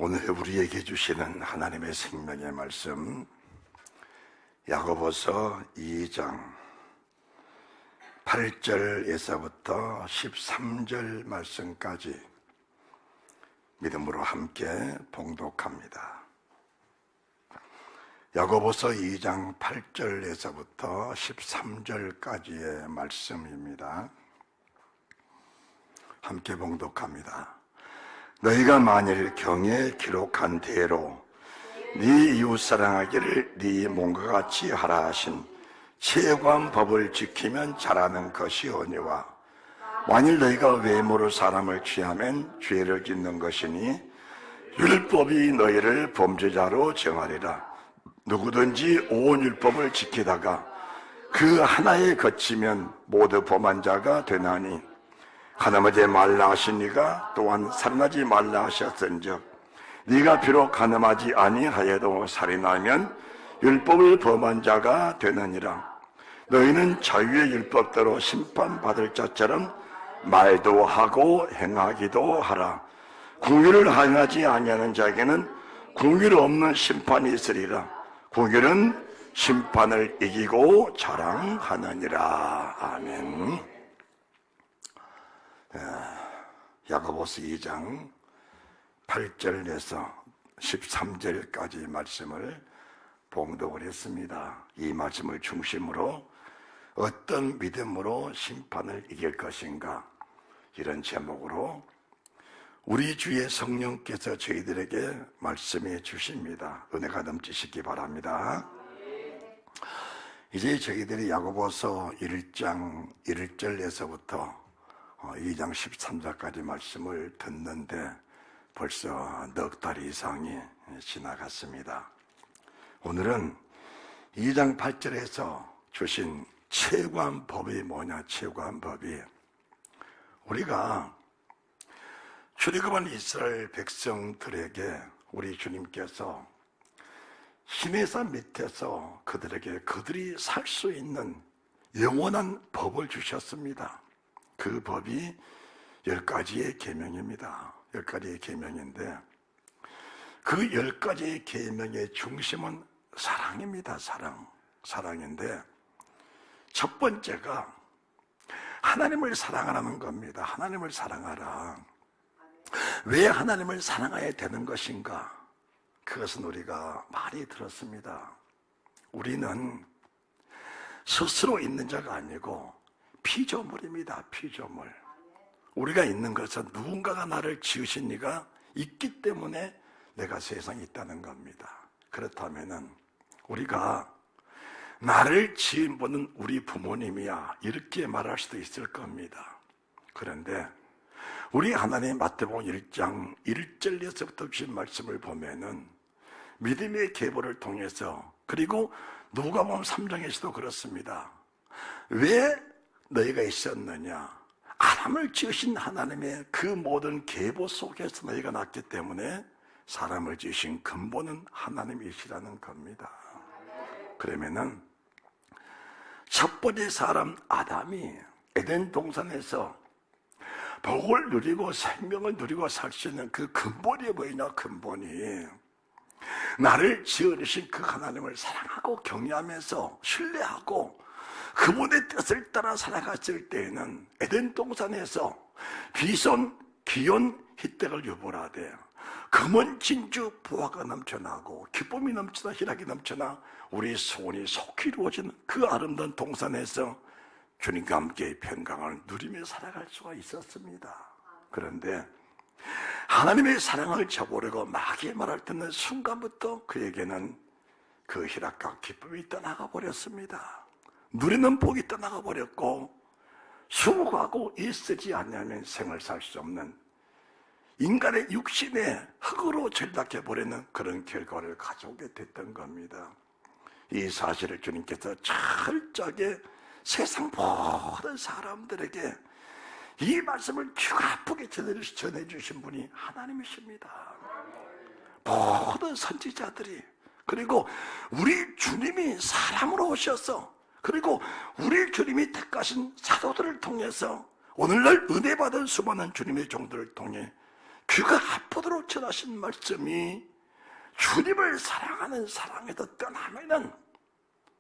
오늘 우리에게 주시는 하나님의 생명의 말씀, 야고보서 2장 8절에서부터 13절 말씀까지 믿음으로 함께 봉독합니다. 야고보서 2장 8절에서부터 13절까지의 말씀입니다. 함께 봉독합니다. 너희가 만일 경에 기록한 대로 네 이웃 사랑하기를 네 몸과 같이 하라 하신 최고한 법을 지키면 잘하는 것이오니와, 만일 너희가 외모로 사람을 취하면 죄를 짓는 것이니 율법이 너희를 범죄자로 정하리라. 누구든지 온 율법을 지키다가 그 하나에 거치면 모두 범한 자가 되나니, 가늠하지 말라 하시니가 또한 살인하지 말라 하셨은즉 네가 비록 가늠하지 아니하여도 살인하면 율법을 범한 자가 되느니라. 너희는 자유의 율법대로 심판받을 자처럼 말도 하고 행하기도 하라. 공의를 행하지 아니하는 자에게는 공의 없는 심판이 있으리라. 공의는 심판을 이기고 자랑하느니라. 아멘. 야고보서 2장 8절에서 13절까지 말씀을 봉독을 했습니다. 이 말씀을 중심으로 어떤 믿음으로 심판을 이길 것인가, 이런 제목으로 우리 주의 성령께서 저희들에게 말씀해 주십니다. 은혜가 넘치시기 바랍니다. 이제 저희들이 야고보서 1장 1절에서부터 2장 13절까지 말씀을 듣는데 벌써 넉 달 이상이 지나갔습니다. 오늘은 2장 8절에서 주신 최고한 법이 뭐냐, 최고한 법이, 우리가 출애굽한 이스라엘 백성들에게 우리 주님께서 시내산 밑에서 그들이 살 수 있는 영원한 법을 주셨습니다. 그 법이 10가지의 계명입니다. 10가지의 계명인데, 그 10가지의 계명의 중심은 사랑입니다. 사랑인데, 첫 번째가 하나님을 사랑하라는 겁니다. 하나님을 사랑하라. 왜 하나님을 사랑해야 되는 것인가? 그것은 우리가 많이 들었습니다. 우리는 스스로 있는 자가 아니고 피조물입니다. 피조물. 우리가 있는 것은 누군가가 나를 지으신 이가 있기 때문에 내가 세상에 있다는 겁니다. 그렇다면은 우리가 나를 지은 분은 우리 부모님이야, 이렇게 말할 수도 있을 겁니다. 그런데 우리 하나님 마태복음 1장 1절에서부터 주신 말씀을 보면은 믿음의 계보를 통해서, 그리고 누가복음 3장에서도 그렇습니다. 왜 너희가 있었느냐? 아담을 지으신 하나님의 그 모든 계보 속에서 너희가 났기 때문에 사람을 지으신 근본은 하나님이시라는 겁니다. 그러면은 첫 번째 사람 아담이 에덴 동산에서 복을 누리고 생명을 누리고 살 수 있는 그 근본이 뭐냐? 근본이 나를 지으신 그 하나님을 사랑하고 경외하면서 신뢰하고 그분의 뜻을 따라 살아갔을 때에는 에덴 동산에서 비손, 기온, 희택을 유발하되 금은 진주, 부화가 넘쳐나고 기쁨이 넘치나 희락이 넘쳐나 우리 소원이 속히 이루어지는 그 아름다운 동산에서 주님과 함께 평강을 누리며 살아갈 수가 있었습니다. 그런데 하나님의 사랑을 저버리고 마귀의 말을 듣는 순간부터 그에게는 그 희락과 기쁨이 떠나가 버렸습니다. 누리는 복이 떠나가 버렸고, 수고하고 애쓰지 않으면 생을 살 수 없는 인간의 육신의 흙으로 전락해버리는 그런 결과를 가져오게 됐던 겁니다. 이 사실을 주님께서 철저하게 세상 모든 사람들에게 이 말씀을 귀가 아프게 전해주신 분이 하나님이십니다. 모든 선지자들이, 그리고 우리 주님이 사람으로 오셔서, 그리고 우리 주님이 택하신 사도들을 통해서 오늘날 은혜 받은 수많은 주님의 종들을 통해 귀가 아프도록 전하신 말씀이 주님을 사랑하는 사랑에서 떠나면은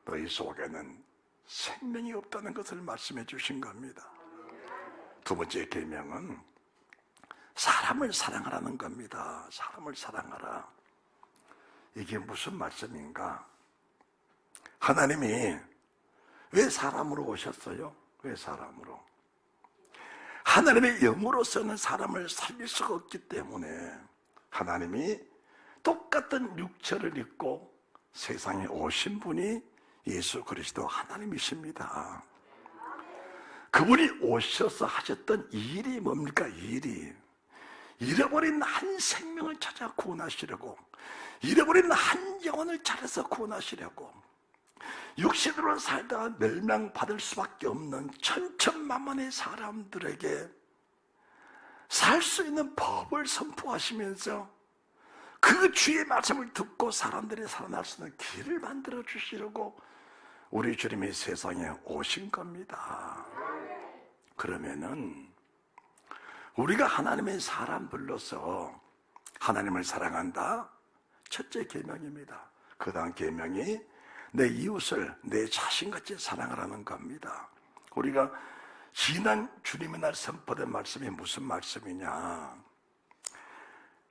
너희 속에는 생명이 없다는 것을 말씀해 주신 겁니다. 두 번째 계명은 사람을 사랑하라는 겁니다. 사람을 사랑하라. 이게 무슨 말씀인가? 하나님이 왜 사람으로 오셨어요? 왜 사람으로? 하나님의 영으로서는 사람을 살릴 수가 없기 때문에 하나님이 똑같은 육체를 입고 세상에 오신 분이 예수 그리스도 하나님이십니다. 그분이 오셔서 하셨던 일이 뭡니까? 일이 잃어버린 한 생명을 찾아 구원하시려고, 잃어버린 한 영혼을 찾아서 구원하시려고, 육신으로 살다가 멸망받을 수밖에 없는 천천만만의 사람들에게 살 수 있는 법을 선포하시면서 그 주의 말씀을 듣고 사람들이 살아날 수 있는 길을 만들어 주시려고 우리 주님이 세상에 오신 겁니다. 그러면은 우리가 하나님의 사람들로서 하나님을 사랑한다. 첫째 계명입니다. 그 다음 계명이 내 이웃을 내 자신같이 사랑하라는 겁니다. 우리가 지난 주님의 날 선포된 말씀이 무슨 말씀이냐?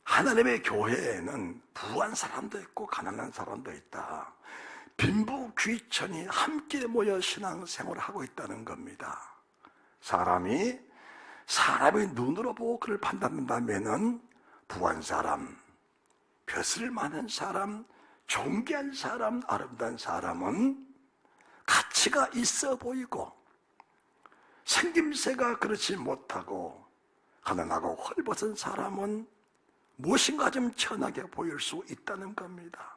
하나님의 교회에는 부한 사람도 있고 가난한 사람도 있다. 빈부 귀천이 함께 모여 신앙생활을 하고 있다는 겁니다. 사람이 눈으로 보고 그를 판단한다면은 부한 사람, 벼슬 많은 사람, 존귀한 사람, 아름다운 사람은 가치가 있어 보이고 생김새가 그렇지 못하고 가난하고 헐벗은 사람은 무엇인가 좀 천하게 보일 수 있다는 겁니다.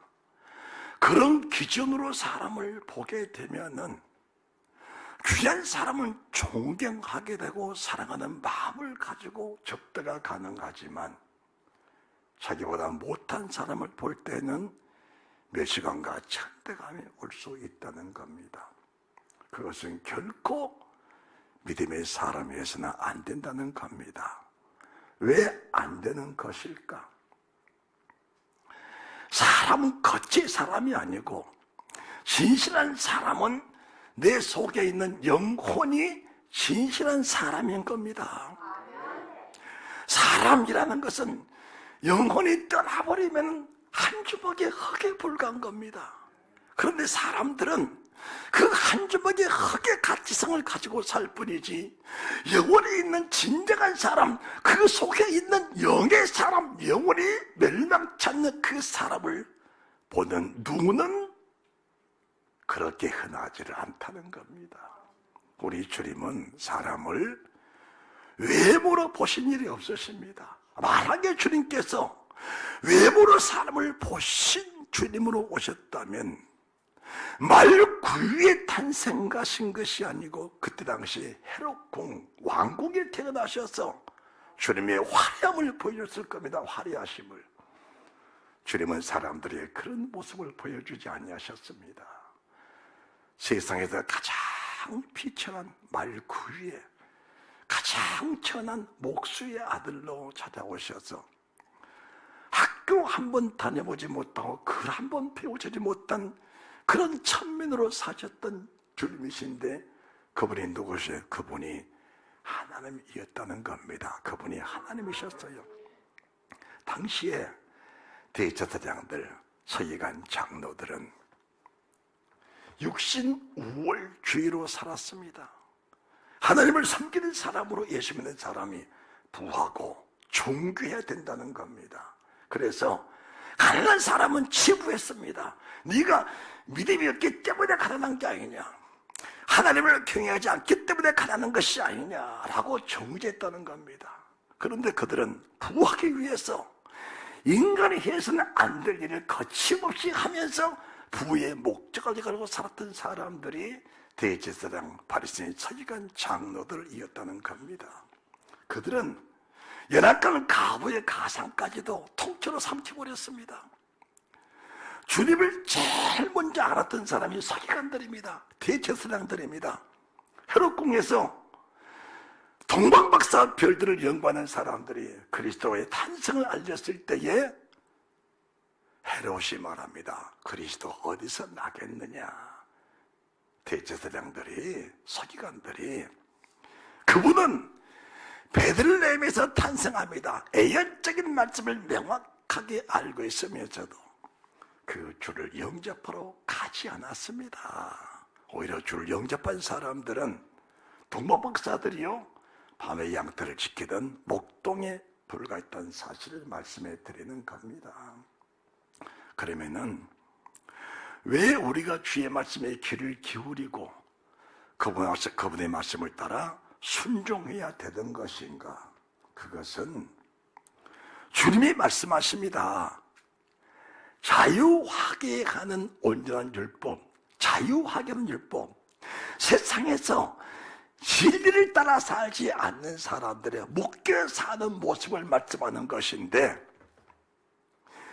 그런 기준으로 사람을 보게 되면은 귀한 사람은 존경하게 되고 사랑하는 마음을 가지고 접대가 가능하지만 자기보다 못한 사람을 볼 때는 멸시감과 천대감이 올 수 있다는 겁니다. 그것은 결코 믿음의 사람에 해서는 안 된다는 겁니다. 왜 안 되는 것일까? 사람은 겉의 사람이 아니고 진실한 사람은 내 속에 있는 영혼이 진실한 사람인 겁니다. 사람이라는 것은 영혼이 떠나버리면 한 주먹의 흙에 불과한 겁니다. 그런데 사람들은 그 한 주먹의 흙의 가치성을 가지고 살 뿐이지 영혼이 있는 진정한 사람, 그 속에 있는 영의 사람, 영혼이 멸망치 않는 그 사람을 보는 눈은 그렇게 흔하지를 않다는 겁니다. 우리 주님은 사람을 외모로 보신 일이 없으십니다. 만약에 주님께서 외모로 사람을 보신 주님으로 오셨다면 말구유에 탄생하신 것이 아니고 그때 당시 헤롯궁 왕궁에 태어나셔서 주님의 화려함을 보여줬을 겁니다. 화려하심을. 주님은 사람들의 그런 모습을 보여주지 아니하셨습니다. 세상에서 가장 비천한 말구유에 가장 천한 목수의 아들로 찾아오셔서 학교 한 번 다녀보지 못하고 글 한 번 배우지 못한 그런 천민으로 사셨던 주님이신데 그분이 누구세요? 그분이 하나님이었다는 겁니다. 그분이 하나님이셨어요. 당시에 대제사장들, 서기관 장로들은 육신 우월주의로 살았습니다. 하나님을 섬기는 사람으로 예수 믿는 사람이 부하고 존귀해야 된다는 겁니다. 그래서 가난한 사람은 치부했습니다. 네가 믿음이 없기 때문에 가난한 게 아니냐, 하나님을 경외하지 않기 때문에 가난한 것이 아니냐라고 정죄했다는 겁니다. 그런데 그들은 부하기 위해서 인간이 해서는 안 될 일을 거침없이 하면서 부의 목적을 가지고 살았던 사람들이 대제사장, 바리새인, 서기관, 장로들이었다는 겁니다. 그들은 연약한 가부의 가상까지도 통째로 삼켜버렸습니다. 주님을 제일 먼저 알았던 사람이 서기관들입니다. 대제사장들입니다. 헤롯궁에서 동방박사 별들을 연구하는 사람들이 그리스도의 탄생을 알렸을 때에 헤롯이 말합니다. 그리스도 어디서 나겠느냐. 대제사장들이, 서기관들이, 그분은 베들레헴에서 탄생합니다. 예언적인 말씀을 명확하게 알고 있으면서도 그 주를 영접하러 가지 않았습니다. 오히려 주를 영접한 사람들은 동방박사들이요, 밤에 양털을 지키던 목동에 불과했던 사실을 말씀해 드리는 겁니다. 그러면은 왜 우리가 주의 말씀에 귀를 기울이고 그분의 말씀을 따라 순종해야 되는 것인가? 그것은 주님이 말씀하십니다. 자유하게 하는 온전한 율법, 자유하게 하는 율법, 세상에서 진리를 따라 살지 않는 사람들의 묶여 사는 모습을 말씀하는 것인데,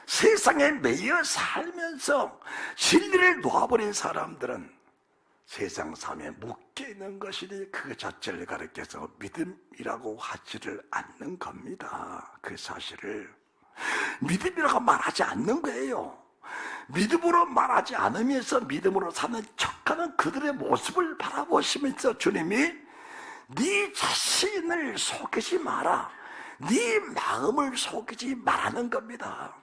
세상에 매여 살면서 진리를 놓아버린 사람들은 세상 삶에 묶여있는 것이니 그 자체를 가리켜서 믿음이라고 하지를 않는 겁니다. 그 사실을 믿음이라고 말하지 않는 거예요. 믿음으로 말하지 않으면서 믿음으로 사는 척하는 그들의 모습을 바라보시면서 주님이 네 자신을 속이지 마라, 네 마음을 속이지 말라는 겁니다.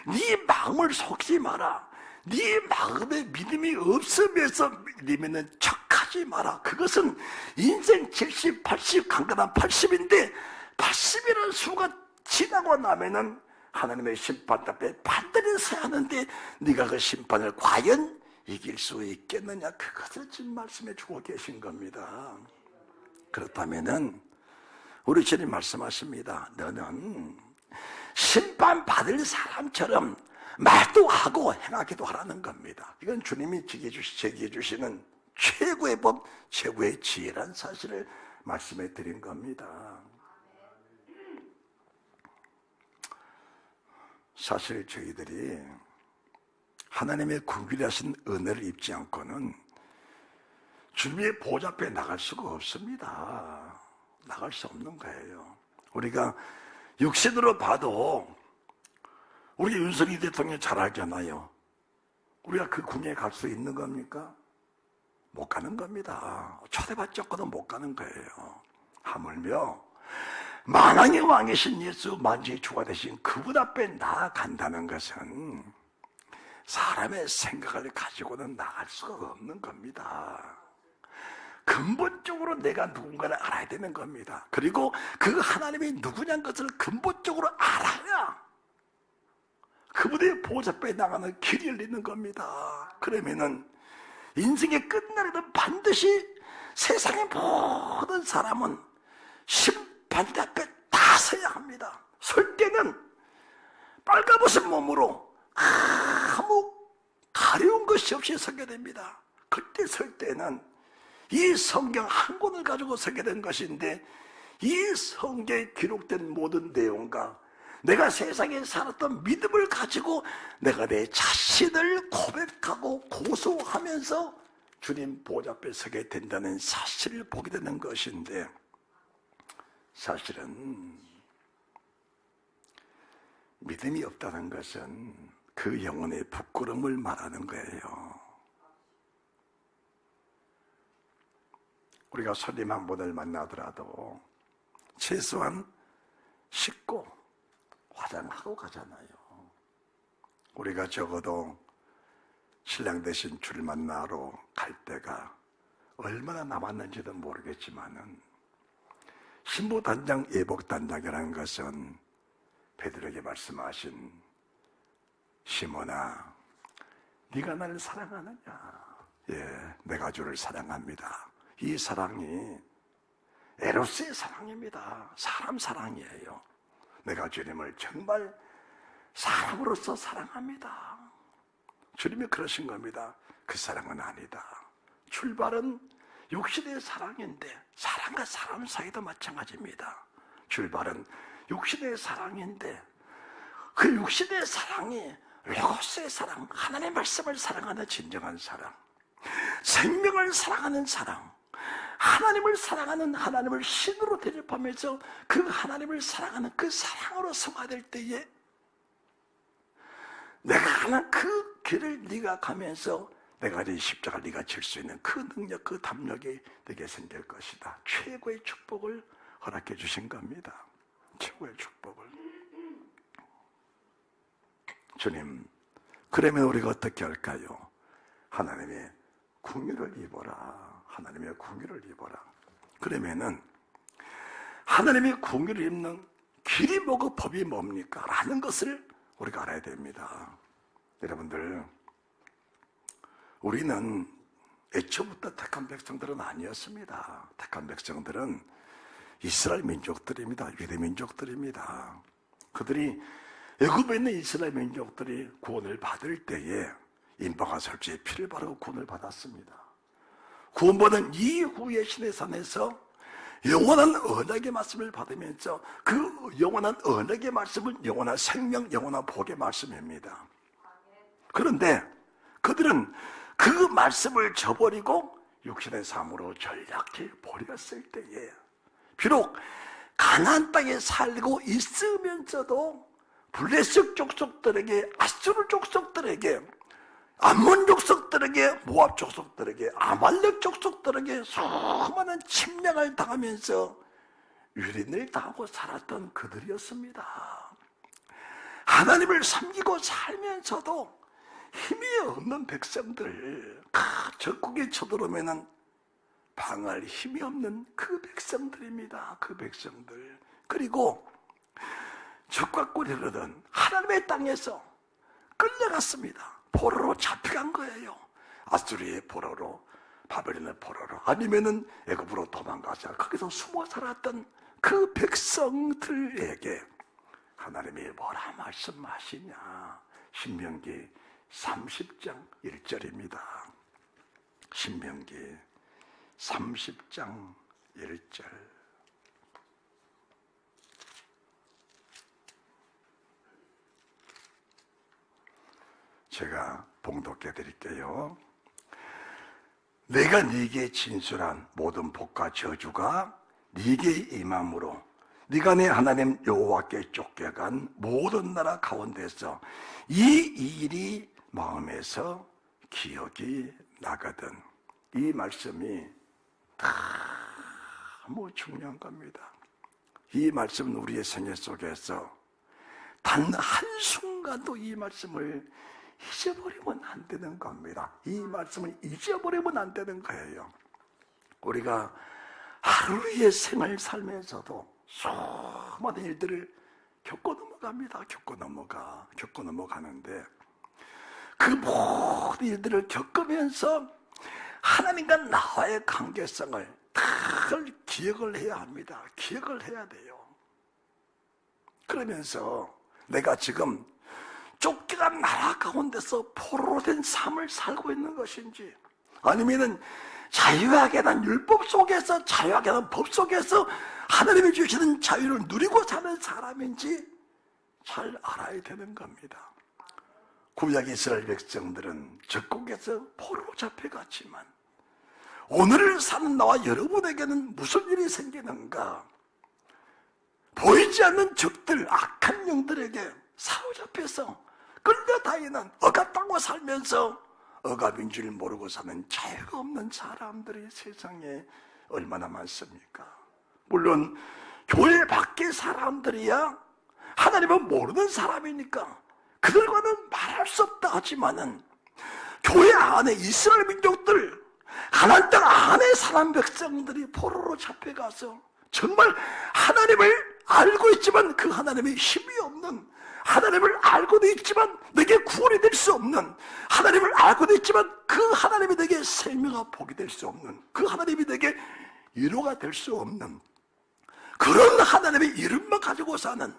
네 마음을 속이지 마라. 네 마음에 믿음이 없으면서 믿는 척하지 마라. 그것은 인생 70, 80, 강건한 80인데 80이라는 수가 지나고 나면은 하나님의 심판 앞에 반드시 서야 하는데 네가 그 심판을 과연 이길 수 있겠느냐? 그것을 지금 말씀해 주고 계신 겁니다. 그렇다면은 우리 주님 말씀하십니다. 너는 심판받을 사람처럼 말도 하고 행하기도 하라는 겁니다. 이건 주님이 제기해 주시는 최고의 법, 최고의 지혜라는 사실을 말씀해 드린 겁니다. 사실 저희들이 하나님의 궁핍하신 은혜를 입지 않고는 주님의 보좌 앞에 나갈 수가 없습니다. 나갈 수 없는 거예요. 우리가 육신으로 봐도 우리 윤석열 대통령 잘 알잖아요. 우리가 그 궁에 갈 수 있는 겁니까? 못 가는 겁니다. 초대받지 않고는 못 가는 거예요. 하물며 만왕의 왕이신 예수, 만주의 주가 되신 그분 앞에 나아간다는 것은 사람의 생각을 가지고는 나갈 수가 없는 겁니다. 근본적으로 내가 누군가를 알아야 되는 겁니다. 그리고 그 하나님이 누구냐는 것을 근본적으로 알아야 그분의 보좌 앞에 나가는 길이 열리는 겁니다. 그러면은 인생의 끝날에는 반드시 세상의 모든 사람은 심판 앞에 다 서야 합니다. 설 때는 빨가벗은 몸으로 아무 가려운 것이 없이 서게 됩니다. 그때 설 때는 이 성경 한 권을 가지고 서게 된 것인데, 이 성경에 기록된 모든 내용과 내가 세상에 살았던 믿음을 가지고 내가 내 자신을 고백하고 고소하면서 주님 보좌 앞에 서게 된다는 사실을 보게 되는 것인데, 사실은 믿음이 없다는 것은 그 영혼의 부끄러움을 말하는 거예요. 우리가 손님 한 분을 만나더라도 최소한 씻고 화장하고 가잖아요. 우리가 적어도 신랑 되신 주를 만나러 갈 때가 얼마나 남았는지도 모르겠지만은, 신부단장, 예복단장이라는 것은 베드로에게 말씀하신 시몬아, 네가 나를 사랑하느냐? 예, 내가 주를 사랑합니다. 이 사랑이 에로스의 사랑입니다. 사람 사랑이에요. 내가 주님을 정말 사람으로서 사랑합니다. 주님이 그러신 겁니다. 그 사랑은 아니다. 출발은 육신의 사랑인데, 사람과 사람 사이도 마찬가지입니다. 출발은 육신의 사랑인데, 그 육신의 사랑이 로고스의 사랑, 하나님의 말씀을 사랑하는 진정한 사랑, 생명을 사랑하는 사랑, 하나님을 사랑하는 하나님을 신으로 대접하면서 그 하나님을 사랑하는 그 사랑으로 승화될 때에 내가 가는 그 길을 네가 가면서 내가 이 십자가를 네가 질 수 있는 그 능력, 그 담력이 내게 생길 것이다. 최고의 축복을 허락해 주신 겁니다. 최고의 축복을. 주님, 그러면 우리가 어떻게 할까요? 하나님의 긍휼을 입어라. 하나님의 긍휼을 입어라. 그러면은 하나님의 긍휼을 입는 길이 뭐고 법이 뭡니까? 라는 것을 우리가 알아야 됩니다. 여러분들, 우리는 애초부터 택한 백성들은 아니었습니다. 택한 백성들은 이스라엘 민족들입니다. 유대 민족들입니다. 그들이 애굽에 있는 이스라엘 민족들이 구원을 받을 때에 인방아 설주의 피를 바르고 구원을 받았습니다. 구원받은 이후에 시내산에서 영원한 언약의 말씀을 받으면서 그 영원한 언약의 말씀은 영원한 생명, 영원한 복의 말씀입니다. 그런데 그들은 그 말씀을 저버리고 육신의 삶으로 전략해 버렸을 때에 비록 가나안 땅에 살고 있으면서도 블레셋 족속들에게, 아수르 족속들에게, 암몬 족속들에게, 모압 족속들에게, 아말렉 족속들에게 수많은 침략을 당하면서 유린을 당하고 살았던 그들이었습니다. 하나님을 섬기고 살면서도 힘이 없는 백성들, 적국에 쳐들어오면은 방할 힘이 없는 그 백성들입니다. 그 백성들. 그리고 적과 꿀이 흐르던 하나님의 땅에서 끌려갔습니다. 포로로 잡혀간 거예요. 아수르의 포로로, 바벨론의 포로로, 아니면은 애굽으로 도망가자 거기서 숨어 살았던 그 백성들에게 하나님이 뭐라 말씀하시냐? 신명기 30장 1절입니다. 신명기 30장 1절. 제가 봉독해 드릴게요. 내가 네게 진술한 모든 복과 저주가 네게 임함으로 네가 내 하나님 여호와께 쫓겨간 모든 나라 가운데서 이 일이 마음에서 기억이 나거든. 이 말씀이 너무 중요한 겁니다. 이 말씀은 우리의 생애 속에서 단 한순간도 이 말씀을 잊어버리면 안 되는 겁니다. 이 말씀을 잊어버리면 안 되는 거예요. 우리가 하루의 생을 살면서도 수많은 일들을 겪고 넘어갑니다. 겪고 넘어가는데 그 모든 일들을 겪으면서 하나님과 나와의 관계성을 늘 기억을 해야 합니다. 기억을 해야 돼요. 그러면서 내가 지금 쫓겨간 나라 가운데서 포로로 된 삶을 살고 있는 것인지, 아니면은 자유하게 난 율법 속에서, 자유하게 난 법 속에서 하나님이 주시는 자유를 누리고 사는 사람인지 잘 알아야 되는 겁니다. 구약 이스라엘 백성들은 적국에서 포로로 잡혀갔지만 오늘을 사는 나와 여러분에게는 무슨 일이 생기는가? 보이지 않는 적들, 악한 영들에게 사로잡혀서 끌려다니는, 억압당하고 살면서 억압인 줄 모르고 사는 자유가 없는 사람들이 세상에 얼마나 많습니까? 물론 교회 밖의 사람들이야 하나님은 모르는 사람이니까 그들과는 말할 수 없다 하지만은 교회 안에 이스라엘 민족들, 가나안 땅 안에 사람 백성들이 포로로 잡혀가서 정말 하나님을 알고 있지만 그 하나님의 힘이 없는, 하나님을 알고도 있지만 내게 구원이 될 수 없는, 하나님을 알고도 있지만 그 하나님이 내게 생명과 복이 될 수 없는, 그 하나님이 내게 위로가 될 수 없는 그런 하나님의 이름만 가지고 사는,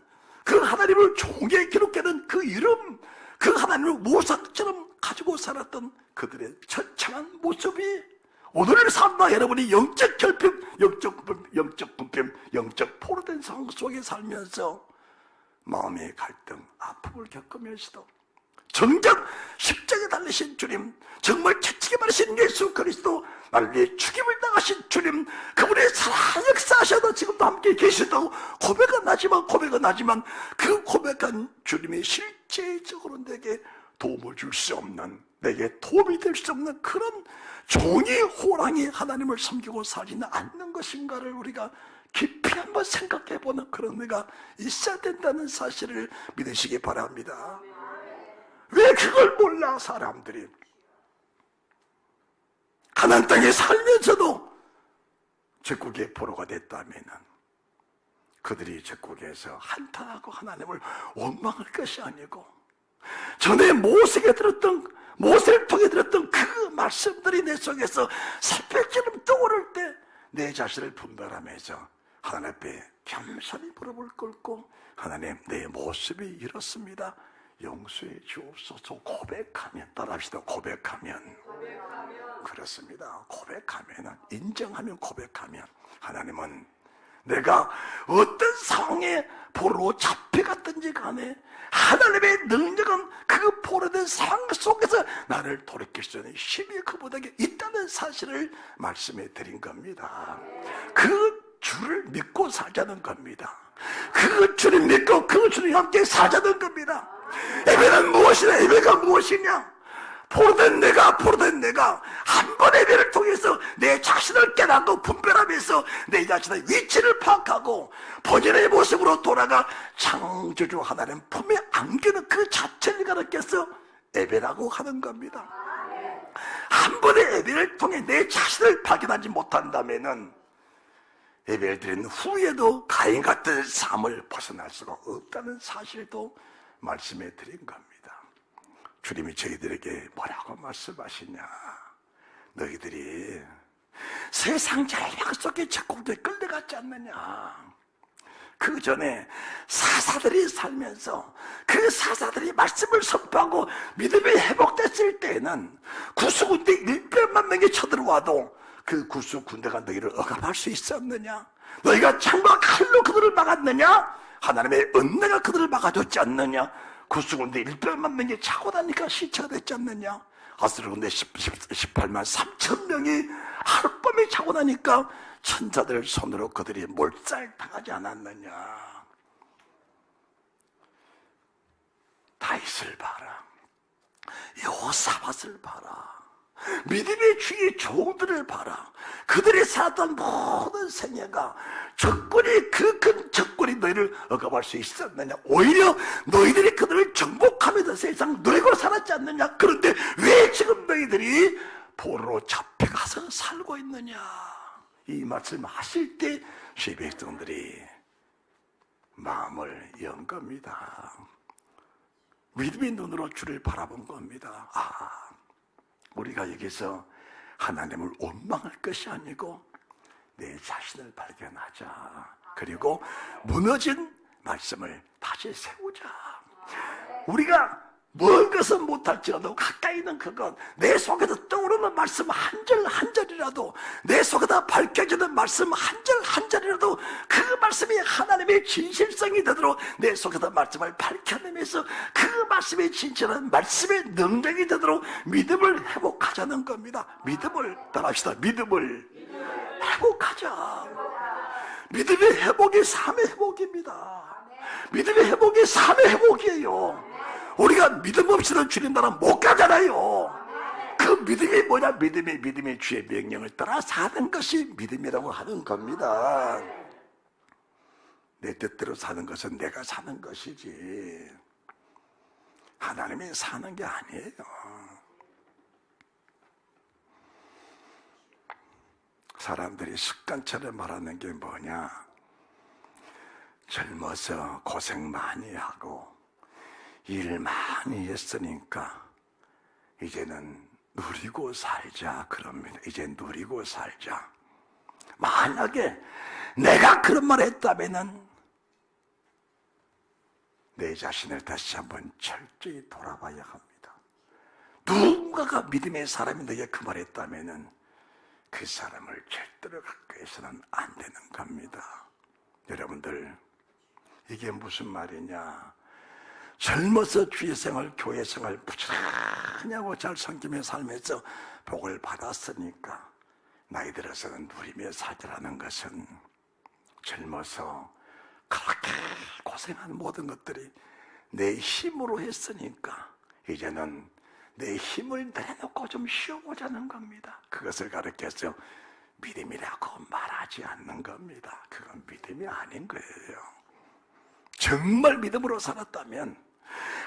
그 하나님을 종에 기록되는 그 이름, 그 하나님을 모상처럼 가지고 살았던 그들의 처참한 모습이 오늘을 산다 여러분이 영적 결핍, 영적 분핍, 영적 포로된 상황 속에 살면서 마음의 갈등, 아픔을 겪으면서도 정작 십자가에 달리신 주님, 정말 채찍에 말하신 예수 그리스도, 나를 위해 죽임을 당하신 주님, 그분의 사랑 역사하셔도 지금도 함께 계시다고 고백은 하지만 그 고백한 주님이 실제적으로 내게 도움을 줄 수 없는, 내게 도움이 될 수 없는 그런 종이 호랑이 하나님을 섬기고 살지는 않는 것인가를 우리가 깊이 한번 생각해보는 그런 의가 있어야 된다는 사실을 믿으시기 바랍니다. 왜 그걸 몰라 사람들이? 가나안 땅에 살면서도 적국의 포로가 됐다면 그들이 적국에서 한탄하고 하나님을 원망할 것이 아니고, 전에 모세를 통해 들었던 그 말씀들이 내 속에서 새벽처럼 떠오를 때 내 자신을 분별하면서 하나님 앞에 겸손히 무릎을 꿇고, 하나님, 내 모습이 이렇습니다, 용서해 주옵소서 고백하면, 따라합시다. 고백하면. 그렇습니다. 고백하면, 인정하면, 고백하면 하나님은 내가 어떤 상황에 포로로 잡혀갔든지 간에 하나님의 능력은 그 포로된 상황 속에서 나를 돌이킬 수 있는 힘이 그분에게 있다는 사실을 말씀해 드린 겁니다. 그 주를 믿고 살자는 겁니다. 그 주를 믿고 그 주를 함께 살자는 겁니다. 예배는 무엇이냐? 예배가 무엇이냐? 포로된 내가 한 번의 예배를 통해서 내 자신을 깨닫고 분별하면서 내 자신의 위치를 파악하고 본연의 모습으로 돌아가 창조주 하나님 품에 안기는 그 자체를 가르쳐서 예배라고 하는 겁니다. 한 번의 예배를 통해 내 자신을 발견하지 못한다면은 예배를 드린 후에도 가인 같은 삶을 벗어날 수가 없다는 사실도 말씀해 드린 겁니다. 주님이 저희들에게 뭐라고 말씀하시냐? 너희들이 세상 절벽 속에 적공도에 끌려갔지 않느냐? 그 전에 사사들이 살면서 그 사사들이 말씀을 선포하고 믿음이 회복됐을 때에는 구수군대 100만 명이 쳐들어와도 그 구수군대가 너희를 억압할 수 있었느냐? 너희가 창과 칼로 그들을 막았느냐? 하나님의 은혜가 그들을 막아줬지 않느냐? 구수군대 100만 명이 차고 나니까 시체가 됐지 않느냐? 아스르군대 18만 3천 명이 하룻밤에 차고 나니까 천사들 손으로 그들이 몰살당하지 않았느냐? 다윗을 봐라, 여호사밧을 봐라, 믿음의 주의 종들을 봐라. 그들이 살았던 모든 생애가 적군이, 그 큰 적군이 너희를 억압할 수 있었느냐? 오히려 너희들이 그들을 정복하면서 세상 누리고 살았지 않느냐? 그런데 왜 지금 너희들이 포로로 잡혀가서 살고 있느냐? 이 말씀 하실 때 백성들이 마음을 연 겁니다. 믿음의 눈으로 주를 바라본 겁니다. 우리가 여기서 하나님을 원망할 것이 아니고 내 자신을 발견하자. 그리고 무너진 말씀을 다시 세우자. 우리가 먼 것은 못할지라도 가까이 있는 그것, 내 속에서 떠오르는 말씀 한 절 한 절이라도, 내 속에다 밝혀지는 말씀 한 절 한 절이라도 그 말씀이 하나님의 진실성이 되도록 내 속에다 말씀을 밝혀내면서 그 말씀의 진실한 말씀의 능력이 되도록 믿음을 회복하자는 겁니다. 믿음을 따라합시다. 믿음을 회복하자. 믿음의 회복이 삶의 회복입니다. 믿음의 회복이 삶의 회복이에요. 우리가 믿음 없이는 주님 나라 못 가잖아요. 그 믿음이 뭐냐? 믿음이 주의 명령을 따라 사는 것이 믿음이라고 하는 겁니다. 내 뜻대로 사는 것은 내가 사는 것이지 하나님이 사는 게 아니에요. 사람들이 습관처럼 말하는 게 뭐냐? 젊어서 고생 많이 하고 일 많이 했으니까 이제는 누리고 살자 그럽니다. 이제 누리고 살자. 만약에 내가 그런 말 했다면은 내 자신을 다시 한번 철저히 돌아봐야 합니다. 누군가가 믿음의 사람이 너에게 그 말 했다면은 그 사람을 절대로 가까이서는 안 되는 겁니다. 여러분들, 이게 무슨 말이냐? 젊어서 주의생활, 교회생활 부지런히 하고 잘 섬기며 살면서 복을 받았으니까 나이 들어서는 누리며 살자라는 것은 젊어서 그렇게 고생한 모든 것들이 내 힘으로 했으니까 이제는 내 힘을 내려놓고 좀 쉬어보자는 겁니다. 그것을 가르쳐서 믿음이라고 말하지 않는 겁니다. 그건 믿음이 아닌 거예요. 정말 믿음으로 살았다면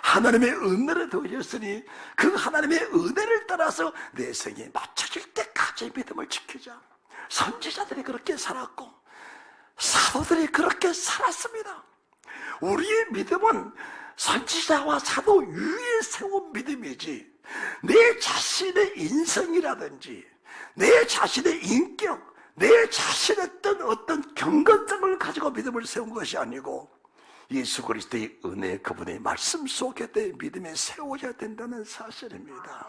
하나님의 은혜를 더하셨으니 그 하나님의 은혜를 따라서 내 생이 맞춰질 때까지 믿음을 지키자. 선지자들이 그렇게 살았고 사도들이 그렇게 살았습니다. 우리의 믿음은 선지자와 사도 위에 세운 믿음이지 내 자신의 인성이라든지 내 자신의 인격, 내 자신의 어떤 경건성을 가지고 믿음을 세운 것이 아니고 예수 그리스도의 은혜, 그분의 말씀 속에 내 믿음에 세워져야 된다는 사실입니다.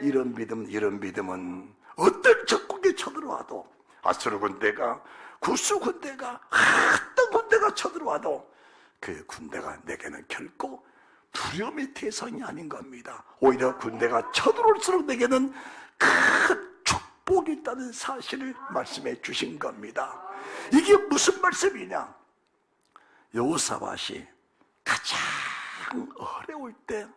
이런 믿음은 어떤 적국이 쳐들어와도 아수르 군대가, 구스 군대가, 어떤 군대가 쳐들어와도 그 군대가 내게는 결코 두려움의 대상이 아닌 겁니다. 오히려 군대가 쳐들어올수록 내게는 큰 축복이 있다는 사실을 말씀해 주신 겁니다. 이게 무슨 말씀이냐? 여호사밧이 가장 어려울 때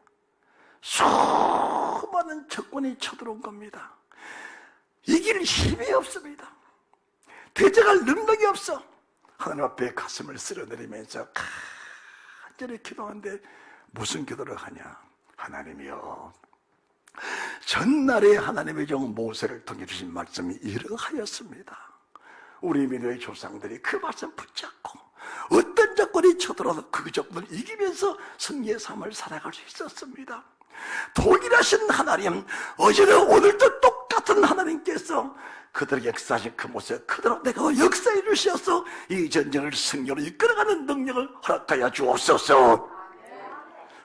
수많은 적군이 쳐들어온 겁니다. 이길 힘이 없습니다. 대적할 능력이 없어. 하나님 앞에 가슴을 쓸어내리면서 간절히 기도하는데 무슨 기도를 하냐? 하나님이여, 전날에 하나님의 종 모세를 통해 주신 말씀이 이러하였습니다. 우리 민족의 조상들이 그 말씀 붙잡고 어떤 적군이 쳐들어도 그 적군을 이기면서 승리의 삶을 살아갈 수 있었습니다. 동일하신 하나님, 어제는 오늘도 똑같은 하나님께서 그들에게 역사하신 그 모습 그대로 내가 역사해 주셔서 이 전쟁을 승리로 이끌어가는 능력을 허락하여 주옵소서.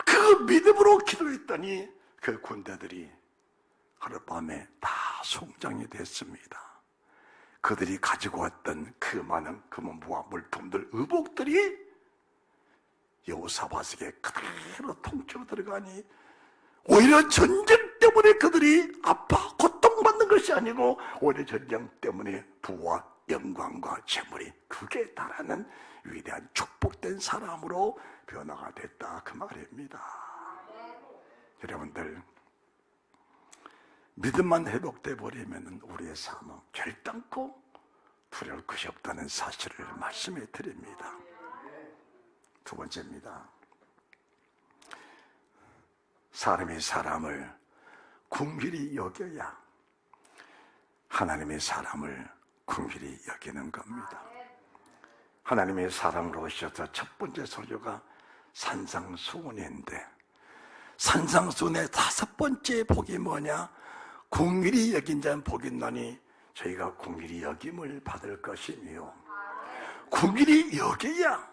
그 믿음으로 기도했더니 그 군대들이 하룻밤에 다 송장이 됐습니다. 그들이 가지고 왔던 그 많은 금은보화 물품들, 의복들이 여호사밧에게 그대로 통째로 들어가니 오히려 전쟁 때문에 그들이 아파 고통받는 것이 아니고 오히려 전쟁 때문에 부와 영광과 재물이 극에 달하는 위대한 축복된 사람으로 변화가 됐다, 그 말입니다. 여러분들, 믿음만 회복돼 버리면 우리의 삶은 결단코 두려울 것이 없다는 사실을 말씀해 드립니다. 두 번째입니다. 사람이 사람을 긍휼히 여겨야 하나님의 사람을 긍휼히 여기는 겁니다. 하나님의 사람으로 오셔서 첫 번째 소유가 산상수훈인데, 산상수훈의 다섯 번째 복이 뭐냐? 긍휼히 여긴 자는 복이 있나니 저희가 긍휼히 여김을 받을 것이며, 긍휼히 여겨야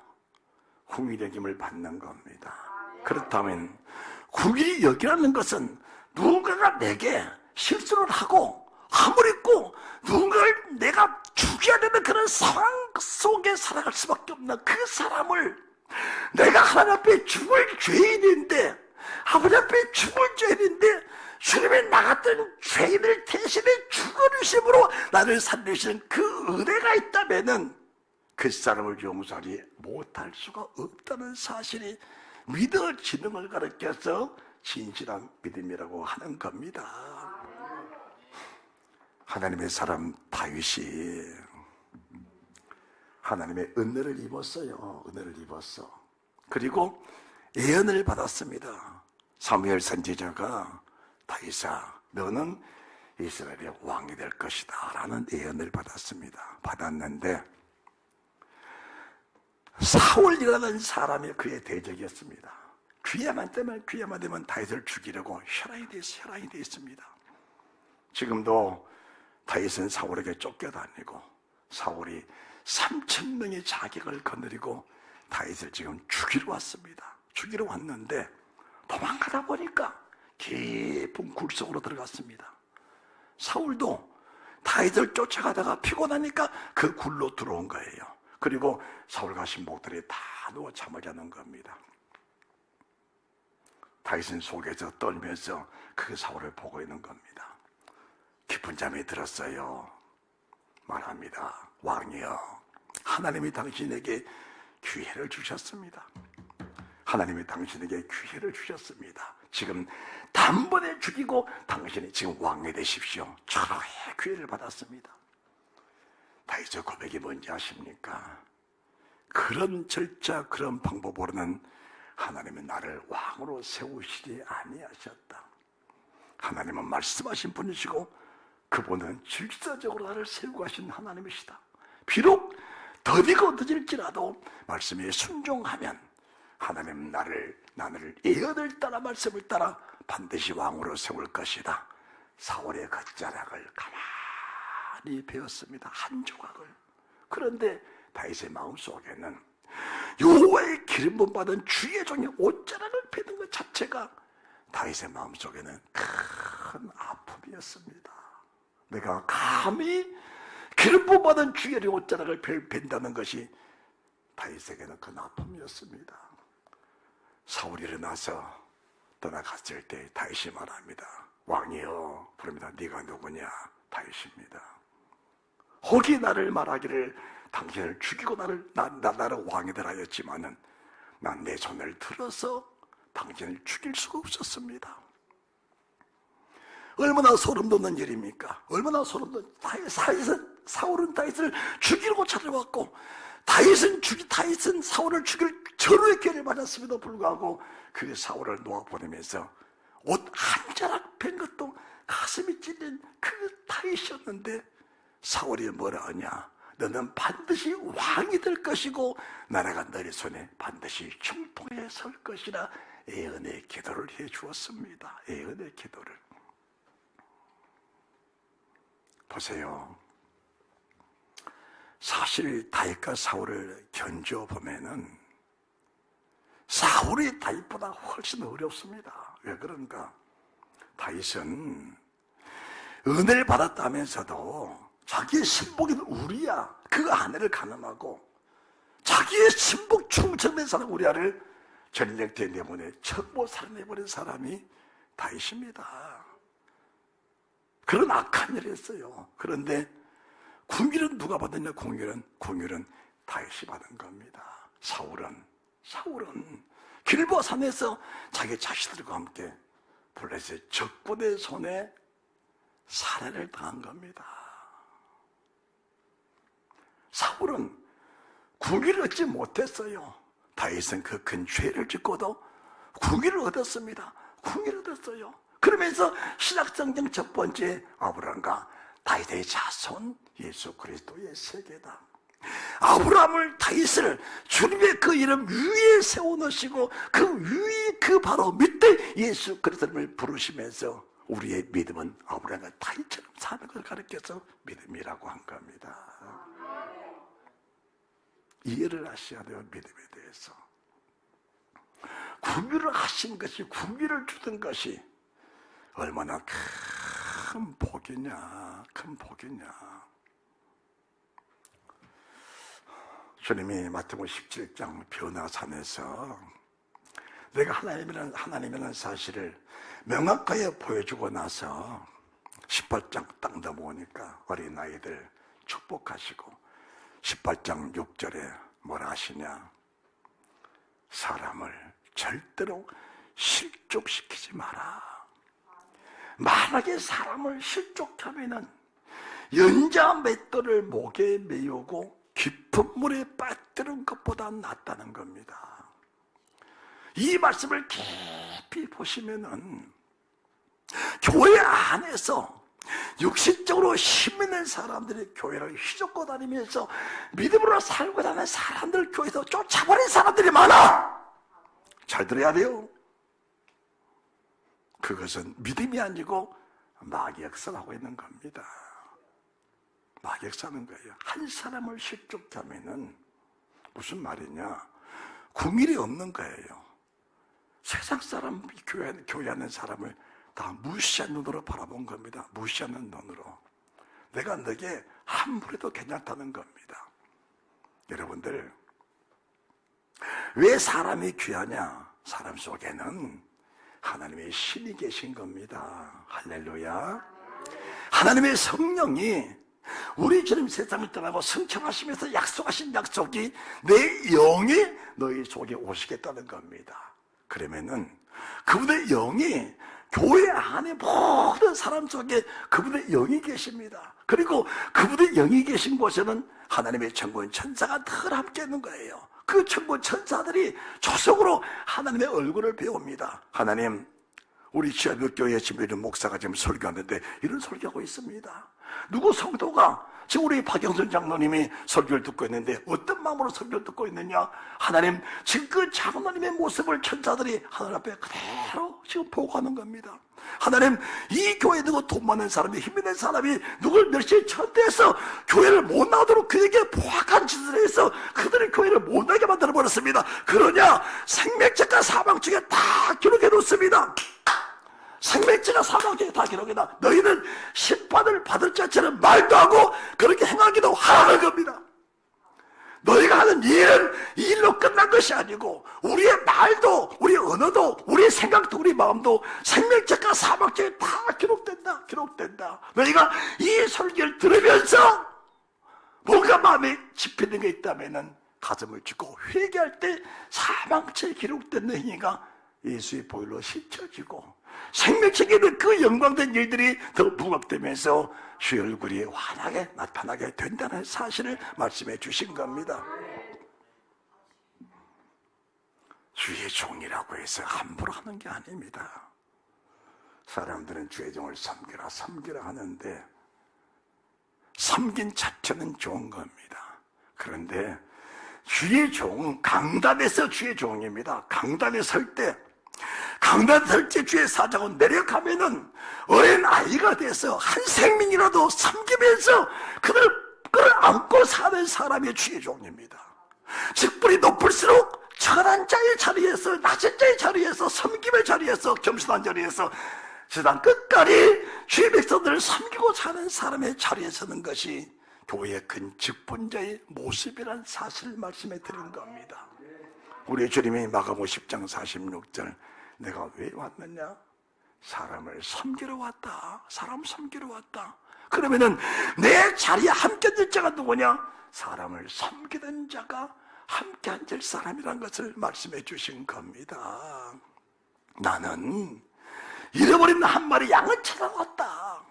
긍휼히 여김을 받는 겁니다. 그렇다면 긍휼히 여기라는 것은 누군가가 내게 실수를 하고 함을 입고 누군가를 내가 죽여야 되는 그런 상황 속에 살아갈 수밖에 없는 그 사람을, 내가 하나님 앞에 죽을 죄인인데, 아버지 앞에 죽을 죄인인데 주님의 나 같은 죄인을 대신에 죽어주심으로 나를 살리시는 그 은혜가 있다면은 그 사람을 용서하지 못할 수가 없다는 사실이 믿어지는 걸 가르쳐서 진실한 믿음이라고 하는 겁니다. 하나님의 사람 다윗이 하나님의 은혜를 입었어요. 은혜를 입었어. 그리고 예언을 받았습니다. 사무엘 선지자가 다윗아, 너는 이스라엘의 왕이 될 것이다 라는 예언을 받았습니다. 받았는데 사울이라는 사람이 그의 대적이었습니다. 귀에만 되면 다윗을 죽이려고 혈안이 되어 있습니다. 지금도 다윗은 사울에게 쫓겨다니고 사울이 3,000명의 자격을 거느리고 다윗을 지금 죽이러 왔습니다. 죽이러 왔는데 도망가다 보니까 깊은 굴 속으로 들어갔습니다. 사울도 다윗을 쫓아가다가 피곤하니까 그 굴로 들어온 거예요. 그리고 사울과 신복들이 다 누워 잠을 자는 겁니다. 다윗은 속에서 떨면서 그 사울을 보고 있는 겁니다. 깊은 잠이 들었어요. 말합니다. 왕이여, 하나님이 당신에게 기회를 주셨습니다. 하나님이 당신에게 기회를 주셨습니다. 지금 단번에 죽이고 당신이 지금 왕이 되십시오. 절호의 기회를 받았습니다. 다윗의 고백이 뭔지 아십니까? 그런 절차, 그런 방법으로는 하나님은 나를 왕으로 세우시지 아니하셨다. 하나님은 말씀하신 분이시고 그분은 질서적으로 나를 세우고 가신 하나님이시다. 비록 더디고 늦을지라도 말씀에 순종하면 하나님은 나를 예언을 따라 말씀을 따라 반드시 왕으로 세울 것이다. 사울의 겉자락을 가만히 베었습니다. 한 조각을. 그런데 다윗의 마음속에는 여호와의 기름 부음 받은 주의 종의 옷자락을 베는 것 자체가 다윗의 마음속에는 큰 아픔이었습니다. 내가 감히 기름 부음 받은 주의 옷자락을 벤다는 것이 다윗에게는 큰 아픔이었습니다. 사울이 일어나서 떠나갔을 때 다윗이 말합니다. 왕이여, 부릅니다. 네가 누구냐? 다윗입니다. 혹이 나를 말하기를 당신을 죽이고 나를 왕이되라 하였지만은 난 내 손을 들어서 당신을 죽일 수가 없었습니다. 얼마나 소름 돋는 일입니까? 얼마나 소름 돋는. 사울은 다윗을 죽이려고 찾아왔고 다윗은 사울을 죽일 절호의 기회를 받았음에도 불구하고 그 사울을 놓아보내면서 옷 한 자락 뺀 것도 가슴이 찔린 그 다윗이었는데 사울이 뭐라 하냐? 너는 반드시 왕이 될 것이고 나라가 너의 손에 반드시 형통에 설 것이라 예언의 기도를 해 주었습니다. 예언의 기도를. 보세요. 사실 다윗과 사울을 견주어보면은 사울이 다윗보다 훨씬 어렵습니다. 왜 그런가? 다윗은 은혜를 받았다면서도 자기의 신복인 우리야, 그 아내를 가늠하고 자기의 신복 충성된 사람 우리야를 전쟁터에 내보내 첩보 살해내버린 사람이 다윗입니다. 그런 악한 일을 했어요. 그런데 궁일은 누가 받았냐? 궁일은 다윗이 받은 겁니다. 사울은 길보아 산에서 자기 자식들과 함께 블레셋 적군의 손에 살해를 당한 겁니다. 사울은 궁일을 얻지 못했어요. 다윗은 그 큰 죄를 짓고도 궁일을 얻었습니다. 궁일을 얻었어요. 그러면서 신약성경 첫 번째 아브라함과 다윗의 자손 예수 그리스도의 세계다. 아브라함을, 다윗을 주님의 그 이름 위에 세워놓으시고 그 위에 그 바로 밑에 예수 그리스도를 부르시면서 우리의 믿음은 아브라함과 다윗처럼 사는 걸 가르쳐서 믿음이라고 한 겁니다. 이해를 하셔야 돼요. 믿음에 대해서. 궁유를 하신 것이, 궁유를 주던 것이 얼마나 큰 복이냐, 큰 복이냐. 주님이 마태복음 17장 변화산에서 내가 하나님이라는 사실을 명확하게 보여주고 나서 18장 딱 넘어오니까 어린아이들 축복하시고 18장 6절에 뭐라 하시냐? 사람을 절대로 실족시키지 마라. 만약에 사람을 실족하면은 연자 맷돌을 목에 메우고 깊은 물에 빠뜨린 것보다 낫다는 겁니다. 이 말씀을 깊이 보시면은 교회 안에서 육신적으로 힘 있는 사람들이 교회를 휘젓고 다니면서 믿음으로 살고 다니는 사람들 교회에서 쫓아버린 사람들이 많아. 잘 들어야 돼요. 그것은 믿음이 아니고 마귀역사를 하고 있는 겁니다. 마귀역사는 거예요. 한 사람을 실족하면은 무슨 말이냐? 궁일이 없는 거예요. 세상 사람, 교회하는 사람을 다 무시한 눈으로 바라본 겁니다. 무시하는 눈으로. 내가 너에게 함부로 해도 괜찮다는 겁니다. 여러분들, 왜 사람이 귀하냐? 사람 속에는 하나님의 신이 계신 겁니다. 할렐루야. 하나님의 성령이 우리 주님 세상을 떠나고 승천하시면서 약속하신 약속이 내 영이 너희 속에 오시겠다는 겁니다. 그러면은 그분의 영이 교회 안에 모든 사람 속에 그분의 영이 계십니다. 그리고 그분의 영이 계신 곳에는 하나님의 천군 천사가 늘 함께 있는 거예요. 그 천군 천사들이 조속으로 하나님의 얼굴을 배웁니다. 하나님, 우리 지하교회 지금 이런 목사가 지금 설교하는데 이런 설교하고 있습니다. 누구 성도가 지금 우리 박영선 장로님이 설교를 듣고 있는데 어떤 마음으로 설교를 듣고 있느냐? 하나님, 지금 그 장로님의 모습을 천사들이 하늘 앞에 그대로 지금 보고하는 겁니다. 하나님, 이 교회에 누구 돈 많은 사람이, 힘 있는 사람이 누굴 멸시에 천대해서 교회를 못 나오도록 그에게 포악한 짓을 해서 그들의 교회를 못 나게 만들어버렸습니다. 그러냐? 생명책과 사망책에 다 기록해 놓습니다. 생명체가 사망체에 다 기록해놔. 너희는 심판을 받을 자체는 말도 하고 그렇게 행하기도 하라는 겁니다. 너희가 하는 일은 일로 끝난 것이 아니고 우리의 말도, 우리의 언어도, 우리의 생각도, 우리 마음도 생명체과 사망체에 다 기록된다. 너희가 이 설교를 들으면서 뭔가 마음에 집히는 게 있다면 가슴을 짚고 회개할 때 사망체에 기록된 행위가 예수의 보혈로 씻혀지고 생명책에 있는 그 영광된 일들이 더 부각되면서 주의 얼굴이 환하게 나타나게 된다는 사실을 말씀해 주신 겁니다. 주의 종이라고 해서 함부로 하는 게 아닙니다. 사람들은 주의 종을 섬기라 하는데 섬긴 자체는 좋은 겁니다. 그런데 주의 종은 강단에서 주의 종입니다. 강단에 설 때 주의 사자고 내려가면은 어린 아이가 돼서 한 생명이라도 섬기면서 그를 안고 사는 사람이 주의 종입니다. 직분이 높을수록 천한 자의 자리에서, 낮은 자의 자리에서, 섬김의 자리에서, 겸손한 자리에서 세상 끝까지 주의 백성들을 섬기고 사는 사람의 자리에 서는 것이 교회의 큰 직분자의 모습이라는 사실을 말씀해 드린 겁니다. 우리 주님이 마가복음 10장 46절 내가 왜 왔느냐? 사람을 섬기러 왔다. 사람 섬기러 왔다. 그러면은 내 자리에 함께 앉을 자가 누구냐? 사람을 섬기는 자가 함께 앉을 사람이란 것을 말씀해 주신 겁니다. 나는 잃어버린 한 마리 양을 찾아왔다.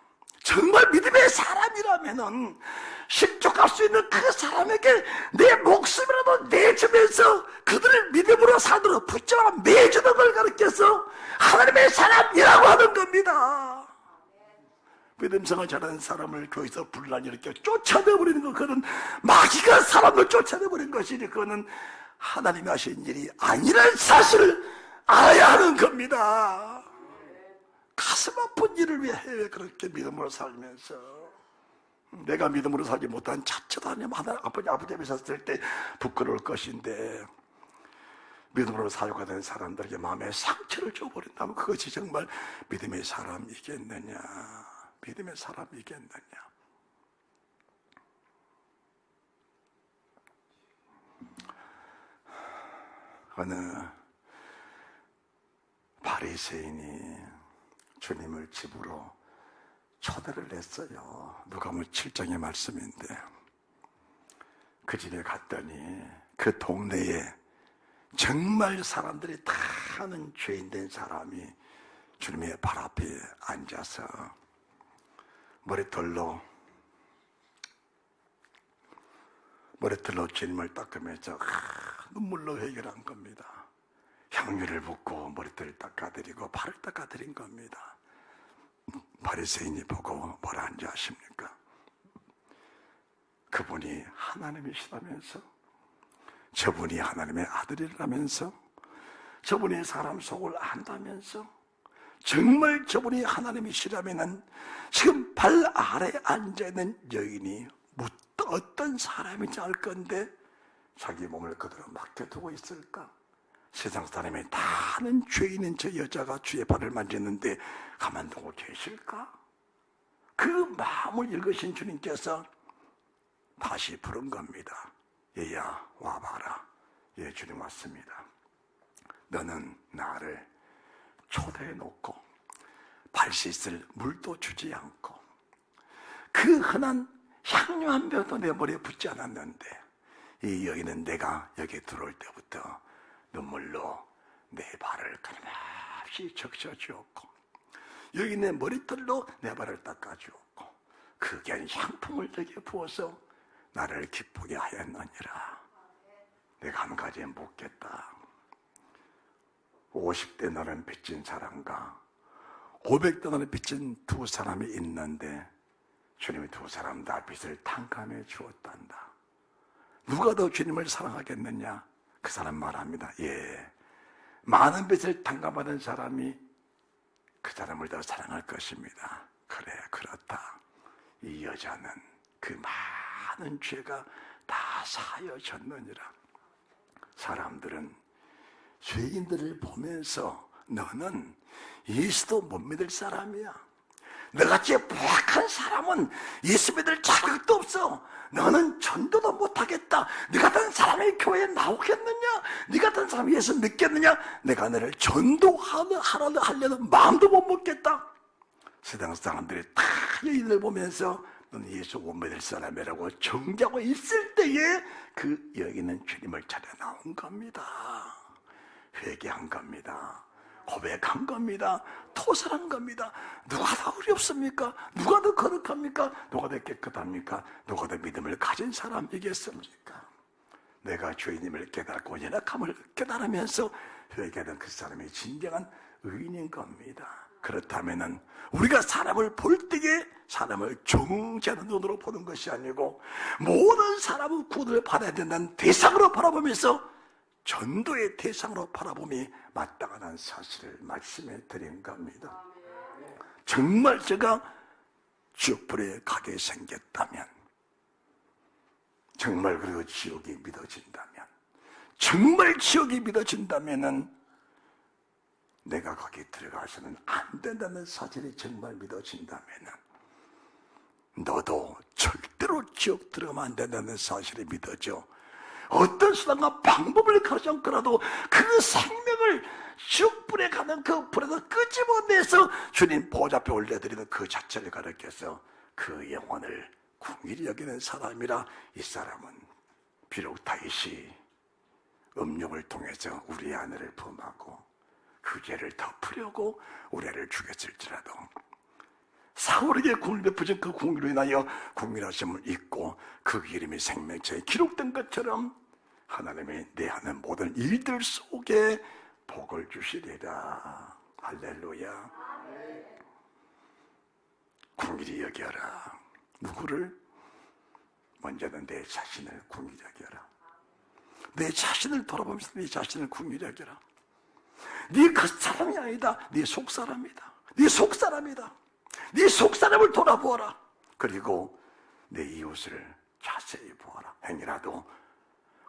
정말 믿음의 사람이라면은 십족할 수 있는 그 사람에게 내 목숨이라도 내주면서 그들을 믿음으로 사도록 붙잡아 매주는 걸 가르쳐서 하나님의 사람이라고 하는 겁니다. 믿음생활 잘하는 사람을 교회에서 분란 이렇게 쫓아내버리는 거, 그건 마귀가 사람을 쫓아내버린 것이니 그거는 하나님이 하신 일이 아니라는 사실을 알아야 하는 겁니다. 가슴 아픈 일을 왜 그렇게 믿음으로 살면서 내가 믿음으로 살지 못한 자체도 아니면 아버지 앞에 섰을 때 부끄러울 것인데 믿음으로 살아가는 사람들에게 마음에 상처를 줘버린다면 그것이 정말 믿음의 사람이겠느냐? 믿음의 사람이겠느냐? 어느 바리새인이 주님을 집으로 초대를 했어요. 누가복음 7장의 말씀인데 그 집에 갔더니 그 동네에 정말 사람들이 다 아는 죄인된 사람이 주님의 발 앞에 앉아서 머리털로 주님을 닦으면서 눈물로 해결한 겁니다. 향유를 붓고 머리털을 닦아드리고 발을 닦아드린 겁니다. 바리새인이 보고 뭐라 한지 아십니까? 그분이 하나님이시라면서, 저분이 하나님의 아들이라면서, 저분이 사람 속을 안다면서, 정말 저분이 하나님이시라면 지금 발 아래 앉아있는 여인이 어떤 사람인지 알 건데 자기 몸을 그대로 맡겨두고 있을까? 세상 사람이 다 아는 죄인인 저 여자가 주의 발을 만졌는데 가만두고 계실까? 그 마음을 읽으신 주님께서 다시 부른 겁니다. 얘야 와봐라. 예, 주님 왔습니다. 너는 나를 초대해놓고 발 씻을 물도 주지 않고 그 흔한 향료 한 병도 내 머리에 붓지 않았는데 이 여인은 내가 여기 들어올 때부터 눈물로 내 발을 끊임없이 적셔주었고 여기 내 머리털로 내 발을 닦아주었고 그 귀한 향품을 내게 부어서 나를 기쁘게 하였느니라. 내가 한 가지 묻겠다. 50데나리온 빚진 사람과 500데나리온 빚진 두 사람이 있는데 주님이 두 사람 다 빚을 탕감해 주었단다. 누가 더 주님을 사랑하겠느냐? 그 사람 말합니다. 예, 많은 빚을 탕감받은 사람이 그 사람을 더 사랑할 것입니다. 그래, 그렇다. 이 여자는 그 많은 죄가 다 사여졌느니라. 사람들은 죄인들을 보면서 너는 예수도 못 믿을 사람이야. 너같이 부악한 사람은 예수 믿을 자격도 없어. 너는 전도도 못하겠다. 네 같은 사람이 교회에 나오겠느냐? 네 같은 사람이 예수 믿겠느냐? 내가 너를 전도하려는 마음도 못 먹겠다. 세상 사람들이 다 여인을 보면서 너는 예수 못 믿을 사람이라고 정죄하고 있을 때에 그 여인은 주님을 찾아 나온 겁니다. 회개한 겁니다. 고백한 겁니다. 토설한 겁니다. 누가 더 어렵습니까? 누가 더 거룩합니까? 누가 더 깨끗합니까? 누가 더 믿음을 가진 사람이겠습니까? 내가 죄인임을 깨닫고 연약함을 깨달으면서 회개하는 그 사람이 진정한 의인인 겁니다. 그렇다면 우리가 사람을 볼 때에 사람을 정죄하는 눈으로 보는 것이 아니고 모든 사람은 구원을 받아야 된다는 대상으로 바라보면서 전도의 대상으로 바라봄이 마땅하다는 사실을 말씀해 드린 겁니다. 정말 제가 지옥불에 가게 생겼다면, 정말 그리고 지옥이 믿어진다면, 정말 지옥이 믿어진다면은 내가 거기 들어가서는 안 된다는 사실이 정말 믿어진다면은 너도 절대로 지옥 들어가면 안 된다는 사실이 믿어져. 어떤 수단과 방법을 가르치 않고라도 그 생명을 지옥불에 가는 그 불에서 끄집어내서 주님 보좌 앞에 올려드리는 그 자체를 가르쳐서 그 영혼을 궁일이 여기는 사람이라. 이 사람은 비록 다윗이 음욕을 통해서 우리 아내를 범하고 그 죄를 덮으려고 우리를 죽였을지라도 사울에게 궁을 베푸신 그 궁으로 인하여 궁일하심을 잊고 그 이름이 생명체에 기록된 것처럼 하나님이 내 하는 모든 일들 속에 복을 주시리라. 할렐루야. 궁일이 여겨라. 누구를? 먼저는 내 자신을 궁일이 여겨라. 내 자신을 돌아보면서 내 자신을 궁일이 여겨라. 네 그 사람이 아니다. 네 속사람이다. 네 속사람이다. 네 속사람을 돌아보아라. 그리고 내 이웃을 자세히 보아라. 행이라도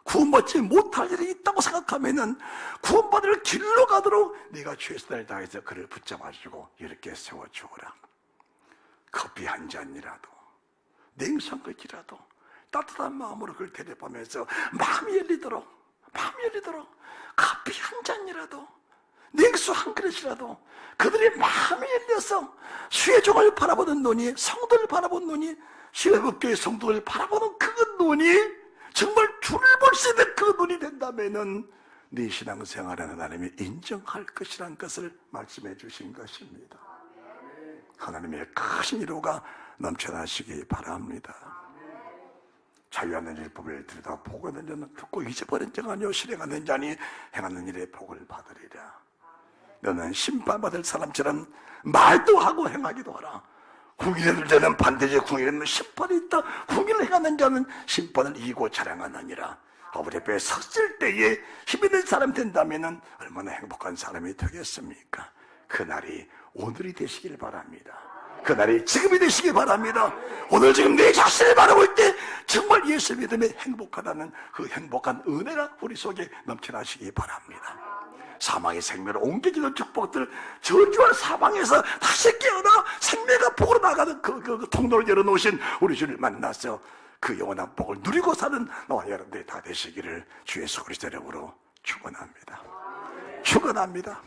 구원받지 못할 일이 있다고 생각하면은 구원받을 길로 가도록 네가 최선을 다해서 그를 붙잡아주고 이렇게 세워주어라. 커피 한 잔이라도, 냉수한 것이라도 따뜻한 마음으로 그를 대접하면서 마음이 열리도록 커피 한 잔이라도, 냉수 한 그릇이라도 그들의 마음이 열려서 수의 종을 바라보는 눈이, 성도를 바라보는 눈이, 시외법교의 성도를 바라보는 그 눈이 정말 주를 볼 수 있는 그 눈이 된다면은 네 신앙생활을 하나님이 인정할 것이라는 것을 말씀해 주신 것입니다. 하나님의 크신 위로가 넘쳐나시기 바랍니다. 자유하는 율법을 들여다 보고하는 자는 듣고 잊어버린 자가 아니요 실행하는 자니 행하는 일에 복을 받으리라. 너는 심판받을 사람처럼 말도 하고 행하기도 하라. 궁일하는 자는 반드시 궁일하는 심판이 있다. 궁일을 행하는 자는 심판을 이기고 자랑하느니라. 아버지 앞에 섰을 때에 힘있는 사람 된다면 얼마나 행복한 사람이 되겠습니까? 그날이 오늘이 되시길 바랍니다. 그날이 지금이 되시길 바랍니다. 오늘 지금 내 자신을 바라볼 때 정말 예수 믿음에 행복하다는 그 행복한 은혜가 우리 속에 넘쳐나시기 바랍니다. 사망의 생명을 옮겨주는 축복들, 저주와 사망에서 다시 깨어나 생명과 복으로 나가는 그 통로를 열어놓으신 우리 주를 만나서 그 영원한 복을 누리고 사는 너와 여러분들이 다 되시기를 주 예수 그리스도 이름으로 축원합니다. 축원합니다.